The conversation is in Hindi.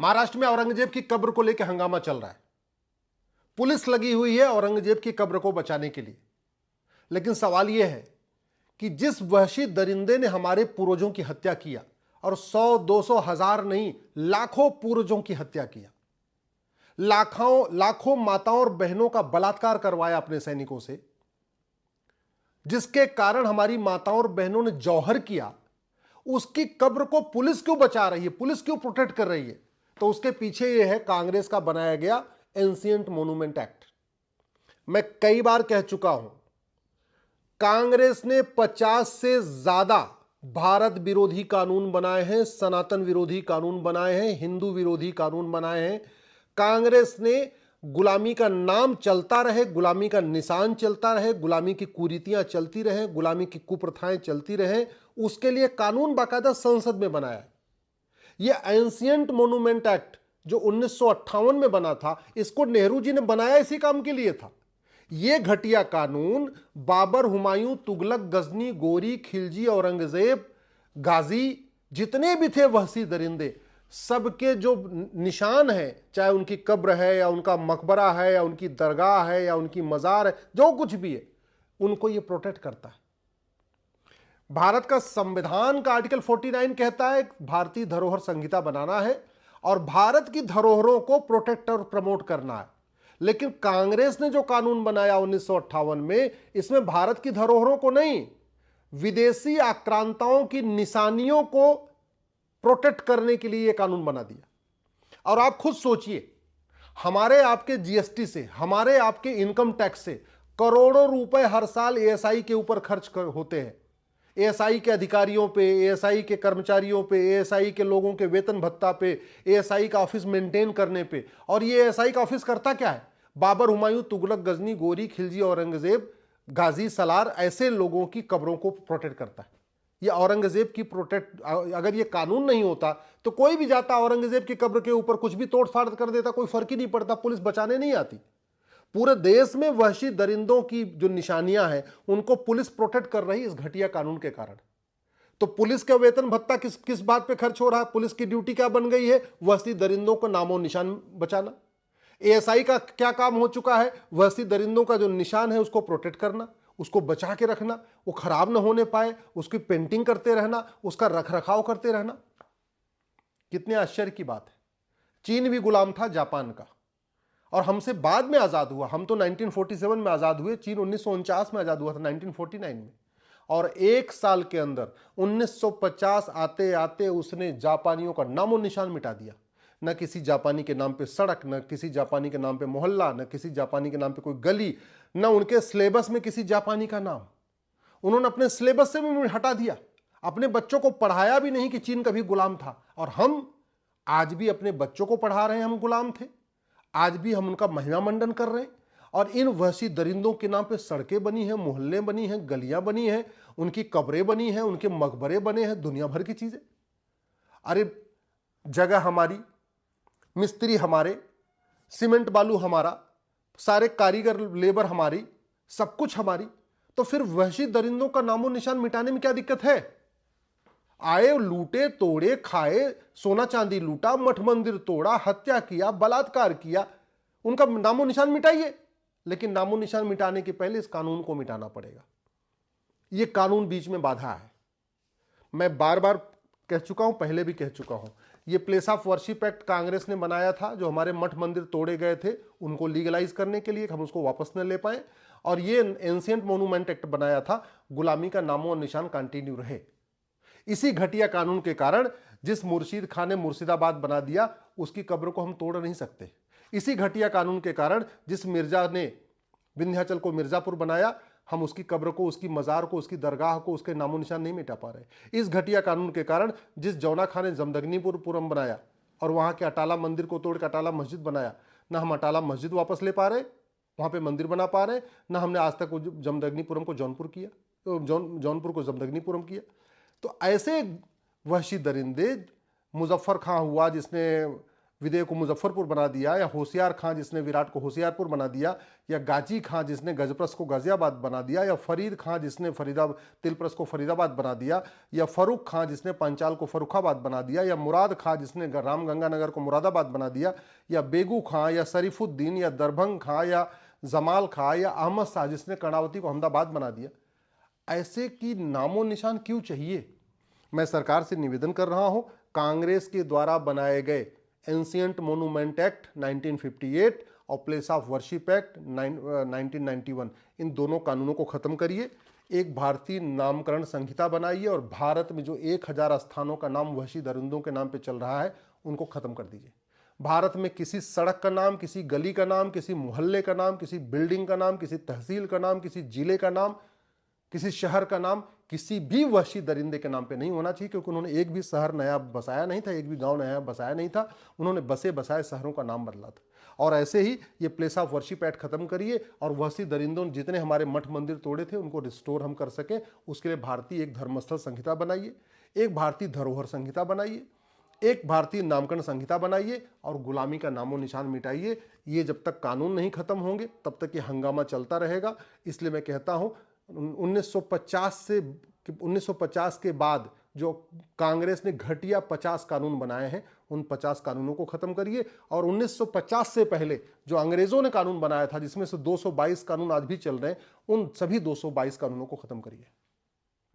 महाराष्ट्र में औरंगजेब की कब्र को लेकर हंगामा चल रहा है। पुलिस लगी हुई है औरंगजेब की कब्र को बचाने के लिए। लेकिन सवाल यह है कि जिस वहशी दरिंदे ने हमारे पूर्वजों की हत्या किया, और 100, 200, हजार नहीं, लाखों पूर्वजों की हत्या किया, लाखों लाखों माताओं और बहनों का बलात्कार करवाया अपने सैनिकों से, जिसके कारण हमारी माताओं और बहनों ने जौहर किया, उसकी कब्र को पुलिस क्यों बचा रही है, पुलिस क्यों प्रोटेक्ट कर रही है? तो उसके पीछे यह है कांग्रेस का बनाया गया एंशिएंट मोन्यूमेंट एक्ट। मैं कई बार कह चुका हूं, कांग्रेस ने 50 से ज्यादा भारत विरोधी कानून बनाए हैं, सनातन विरोधी कानून बनाए हैं, हिंदू विरोधी कानून बनाए हैं। कांग्रेस ने गुलामी का नाम चलता रहे, गुलामी का निशान चलता रहे, गुलामी की कुरीतियां चलती रहे, गुलामी की कुप्रथाएं चलती रहे, उसके लिए कानून बाकायदा संसद में बनाया है। यह एंशिएंट मोन्यूमेंट एक्ट जो 1958 में बना था, इसको नेहरू जी ने बनाया इसी काम के लिए था। यह घटिया कानून बाबर, हुमायूं, तुगलक, गजनी, गोरी, खिलजी, औरंगजेब, गाजी, जितने भी थे वहशी दरिंदे, सबके जो निशान है, चाहे उनकी कब्र है या उनका मकबरा है या उनकी दरगाह है या उनकी मजार है, जो कुछ भी है, उनको यह प्रोटेक्ट करता है। भारत का संविधान का आर्टिकल 49 कहता है भारतीय धरोहर संहिता बनाना है और भारत की धरोहरों को प्रोटेक्ट और प्रमोट करना है। लेकिन कांग्रेस ने जो कानून बनाया 1958 में, इसमें भारत की धरोहरों को नहीं, विदेशी आक्रांताओं की निशानियों को प्रोटेक्ट करने के लिए यह कानून बना दिया। और आप खुद सोचिए, हमारे आपके जीएसटी से, हमारे आपके इनकम टैक्स से करोड़ों रुपए हर साल एएसआई के ऊपर खर्च होते हैं। एएसआई के अधिकारियों पे, एएसआई के कर्मचारियों पे, एएसआई के लोगों के वेतन भत्ता पे, एएसआई का ऑफिस मेंटेन करने पे। और ये एएसआई का ऑफिस करता क्या है? बाबर, हुमायूं, तुगलक, गजनी, गोरी, खिलजी, औरंगजेब, गाजी, सलार, ऐसे लोगों की कब्रों को प्रोटेक्ट करता है। ये औरंगजेब की प्रोटेक्ट, अगर ये कानून नहीं होता तो कोई भी जाता औरंगजेब की कब्र के ऊपर कुछ भी तोड़ फाड़ कर देता, कोई फर्क ही नहीं पड़ता, पुलिस बचाने नहीं आती। पूरे देश में वहशी दरिंदों की जो निशानियां हैं, उनको पुलिस प्रोटेक्ट कर रही इस घटिया कानून के कारण। तो पुलिस का वेतन भत्ता किस किस बात पे खर्च हो रहा है? पुलिस की ड्यूटी क्या बन गई है? वहशी दरिंदों को नामो निशान बचाना। एएसआई का क्या काम हो चुका है? वहशी दरिंदों का जो निशान है उसको प्रोटेक्ट करना, उसको बचा के रखना, वो खराब ना होने पाए, उसकी पेंटिंग करते रहना, उसका रख रखाव करते रहना। कितने आश्चर्य की बात है। चीन भी गुलाम था जापान का, और हमसे बाद में आजाद हुआ। हम तो 1947 में आजाद हुए, चीन 1949 में आजाद हुआ था, 1949 में। और एक साल के अंदर 1950 आते आते उसने जापानियों का नामो निशान मिटा दिया। न किसी जापानी के नाम पे सड़क, न किसी जापानी के नाम पे मोहल्ला, न किसी जापानी के नाम पे कोई गली, न उनके सिलेबस में किसी जापानी का नाम। उन्होंने अपने सिलेबस से भी हटा दिया। अपने बच्चों को पढ़ाया भी नहीं कि चीन कभी गुलाम था। और हम आज भी अपने बच्चों को पढ़ा रहे हैं हम गुलाम थे। आज भी हम उनका महिमा मंडन कर रहे हैं। और इन वहशी दरिंदों के नाम पे सड़कें बनी हैं, मोहल्ले बनी हैं, गलियां बनी हैं, उनकी कब्रें बनी हैं, उनके मकबरे बने हैं, दुनिया भर की चीजें। अरे जगह हमारी, मिस्त्री हमारे, सीमेंट बालू हमारा, सारे कारीगर लेबर हमारी, सब कुछ हमारी। तो फिर वहशी दरिंदों का नामो निशान मिटाने में क्या दिक्कत है? आए, लूटे, तोड़े, खाए, सोना चांदी लूटा, मठ मंदिर तोड़ा, हत्या किया, बलात्कार किया, उनका नामो निशान मिटाइए। लेकिन नामो निशान मिटाने के पहले इस कानून को मिटाना पड़ेगा। यह कानून बीच में बाधा है। मैं बार बार कह चुका हूं, पहले भी कह चुका हूं, यह place of worship act Congress ने बनाया था, जो हमारे मठ मंदिर तोड़े गए थे उनको लीगलाइज करने के लिए, हम उसको वापस न ले पाए। और यह एंशिएंट मोन्यूमेंट एक्ट बनाया था, गुलामी का नामो निशान कंटिन्यू रहे। इसी घटिया कानून के कारण जिस मुर्शीद खान ने मुर्शिदाबाद बना दिया, उसकी कब्र को हम तोड़ नहीं सकते। इसी घटिया कानून के कारण जिस मिर्जा ने विंध्याचल को मिर्जापुर बनाया, हम उसकी कब्र को, उसकी मजार को, उसकी दरगाह को, उसके नामो निशान नहीं मिटा पा रहे। इस घटिया कानून के कारण जिस जौना खान ने जमदग्नीपुरम बनाया और वहां के अटाला मंदिर को तोड़ के अटाला मस्जिद बनाया, ना हम अटाला मस्जिद वापस ले पा रहे, वहां पे मंदिर बना पा रहे, ना हमने आज तक जमदग्नीपुरम को जौनपुर किया, जौनपुर को जमदग्नीपुरम किया। तो ऐसे वहशी दरिंदे, मुजफ्फर खां हुआ जिसने विदेह को मुजफ्फरपुर बना दिया, या होशियार खां जिसने विराट को होशियारपुर बना दिया, या गाजी खां जिसने गजप्रस को गाजियाबाद बना दिया, या फरीद खां जिसने तिलप्रस को फरीदाबाद बना दिया, या फरूख खां जिसने पंचाल को फरुखाबाद बना दिया, या मुराद खां जिसने रामगंगानगर को मुरादाबाद बना दिया, या बेगू खां, या शरीफुद्दीन, या दरभंग खां, या जमाल खां, या अहमद शाह जिसने कर्णावती को अहमदाबाद बना दिया। ऐसे की नामो निशान क्यों चाहिए? मैं सरकार से निवेदन कर रहा हूं, कांग्रेस के द्वारा बनाए गए एंशिएंट मोनूमेंट एक्ट 1958 और प्लेस ऑफ वर्शिप एक्ट 1991, इन दोनों कानूनों को खत्म करिए। एक भारतीय नामकरण संहिता बनाइए और भारत में जो 1000 स्थानों का नाम वहशी दरिंदों के नाम पे चल रहा है उनको खत्म कर दीजिए। भारत में किसी सड़क का नाम, किसी गली का नाम, किसी मोहल्ले का नाम, किसी बिल्डिंग का नाम, किसी तहसील का नाम, किसी जिले का नाम, किसी शहर का नाम किसी भी वहशी दरिंदे के नाम पे नहीं होना चाहिए, क्योंकि उन्होंने एक भी शहर नया बसाया नहीं था, एक भी गांव नया बसाया नहीं था, उन्होंने बसे बसाए शहरों का नाम बदला था। और ऐसे ही ये प्लेस ऑफ वर्शिप एक्ट खत्म करिए और वहशी दरिंदों ने जितने हमारे मठ मंदिर तोड़े थे उनको रिस्टोर हम कर सकें, उसके लिए भारतीय एक धर्मस्थल संहिता बनाइए, एक भारतीय धरोहर संहिता बनाइए, एक भारतीय नामकरण संहिता बनाइए और गुलामी का नामो निशान मिटाइए। ये जब तक कानून नहीं खत्म होंगे तब तक ये हंगामा चलता रहेगा। इसलिए मैं कहता हूं 1950 के बाद जो कांग्रेस ने घटिया 50 कानून बनाए हैं उन 50 कानूनों को खत्म करिए, और 1950 से पहले जो अंग्रेजों ने कानून बनाया था जिसमें से 222 कानून आज भी चल रहे हैं, उन सभी 222 कानूनों को खत्म करिए।